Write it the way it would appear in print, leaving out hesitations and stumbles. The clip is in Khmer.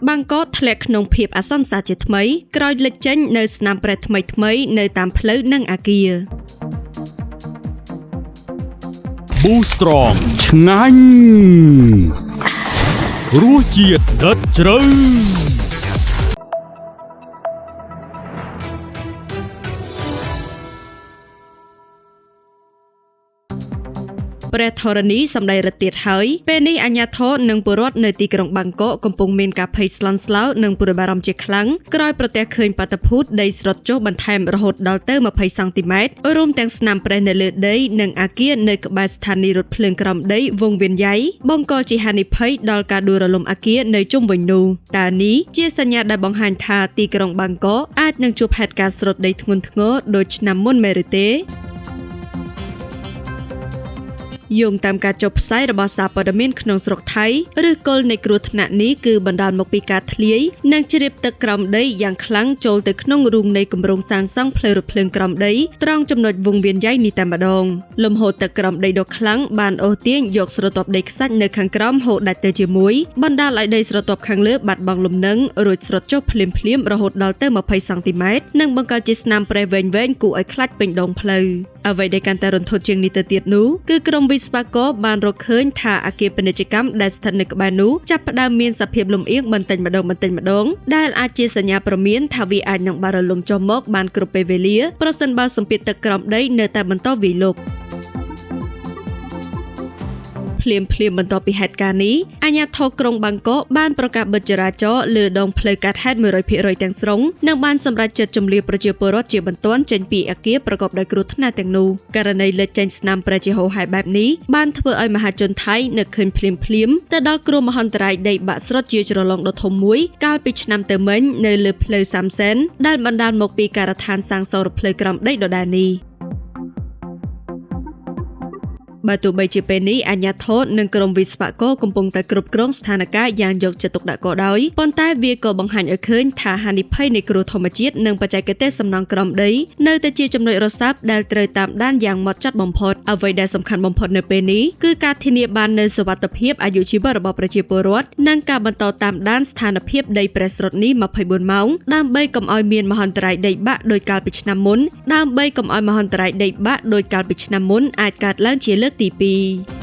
បាងកកធ្លាក់ក្នុងភាពអាសន្នសាជាថ្មីក្រោយលេចចេញនៅស្នាមប្រេតថ្មីៗនៅតាមផ្លូវនិងអាគារ Boostrong ឆ្ងាញ់រសជាតិដិតជ្រៅ ព្រះធរណីសម្ដីរត់ទៀតហើយពេលនេះអាជ្ញាធរនិងពលរដ្ឋនៅទីក្រុងបាងកកកំពុងមានការភ័យស្លន់ស្លោនិងព្រួយបារម្ភជាខ្លាំងក្រោយប្រទះឃើញបាតុភូតដីស្រុតចុះបន្ថែមរហូតដល់ទៅ20សង់ទីម៉ែត្ររួមទាំងស្នាមប្រេះនៅលើដីនិងអាគារនៅក្បែរស្ថានីយ៍រថភ្លើងក្រោមដីវងវៀនយ៉ៃបង្កជាហានិភ័យដល់ការដួលរលំអាគារនៅជុំវិញនោះតើនេះជាសញ្ញាដែលបង្ហាញថាទីក្រុងបាងកកអាចនឹងជួបហេតុការណ៍ស្រុតដីធ្ងន់ធ្ងរដូចឆ្នាំមុនមែនឬទេយោងតាមការចុះផ្សាយរបស់សារព័ត៌មានក្នុងស្រុកថៃឬគល់នៃគ្រោះថ្នាក់នេះគឺបណ្ដាលមកពីការធ្លាយនិងជ្រាបទឹកក្រោមដីយ៉ាងខ្លាំងចូលទៅក្នុងរូងនៃគម្រោងសាងសង់ផ្លូវរថភ្លើងក្រោមដីត្រង់ចំណុចវងវៀនយ៉ៃនេះតែម្ដងលំហូរទឹកក្រោមដីដ៏ខ្លាំងបានអូសទាញយកស្រទាប់ដីខ្សាច់នៅខាងក្រោមហូរដាច់ទៅជាមួយបណ្ដាលឲ្យដីស្រទាប់ខាងលើបាត់បង់លំនឹងរួចស្រុតចុះភ្លាមៗរហូតដល់ទៅ20សង់ទីម៉ែត្រនិងបង្កើតជាស្នាមប្រេះវែងៗគួរឲ្យខ្លាចពេញដងផ្លូវអ្វីដែលកាន់តែរន្ធត់ជាងនេះទៅទៀតនោះគឺក្រុមវិស្វករបានរកឃើញថាអគារពាណិជ្ជកម្មដែលស្ថិតនៅក្បែរនោះចាប់ផ្ដើមមានសភាពលំអៀងបន្តិចម្ដងដែលអាចជាសញ្ញាព្រមានថាវាអាចនឹងបារលំចុះមកបានគ្រប់ពេលវេលាប្រសិនបើសម្ពាធទឹកក្រោមដីនៅតែបន្តវាយលុកភ្លាមបន្ទាប់ពីហេតុការណ៍នេះអាជ្ញាធរក្រុងបាងកកបានប្រកាសបិទចរាចរណ៍លើដងផ្លូវកាត់ហេតុ 100% ទាំងស្រុងនិងបានសម្រេចចិត្តជម្លៀសប្រជាពលរដ្ឋជាបន្ទាន់ចេញពីអគារប្រកបដោយគ្រោះថ្នាក់ទាំងនោះករណីលេចចេញស្នាមប្រជាហូរហែបែបនេះបានធ្វើឲ្យមហាជនថៃនឹកឃើញភ្លាមទៅដល់គ្រោះមហន្តរាយដីបាក់ស្រុតជាជ្រលងដ៏ធំមួយកាលពីឆ្នាំទៅមិញនៅលើផ្លូវសាមសែនដែលបណ្ដាលមកពីការដ្ឋានសាងសង់រថភ្លើងក្រោមដីដដែលនេះបើទោះបីជាពេលនេះអាជ្ញាធរនិងក្រុមវិស្វករកំពុងតែគ្រប់គ្រងស្ថានភាពយ៉ាងយកចិត្តទុកដាក់ក៏ដោយប៉ុន្តែវាក៏បង្ហាញឲ្យឃើញថាហានិភ័យនៃគ្រោះធម្មជាតិនិងបច្ចេកទេសសំណង់ក្រោមដីនៅតែជាចំណុចរស័ព្ទដែលត្រូវតាមដានយ៉ាងហ្មត់ចត់បំផុតអ្វីដែលសំខាន់បំផុតនៅពេលនេះគឺការធានាបាននូវសុវត្ថិភាពអាយុជីវិតរបស់ប្រជាពលរដ្ឋនិងការបន្តតាមដានស្ថានភាពដីប្រេះស្រុតនេះ24ម៉ោងដើម្បីកុំឲ្យមានមហន្តរាយដីបាក់ដោយកាលពីឆ្នាំមុនអាចកើតឡើងជាលើកទី2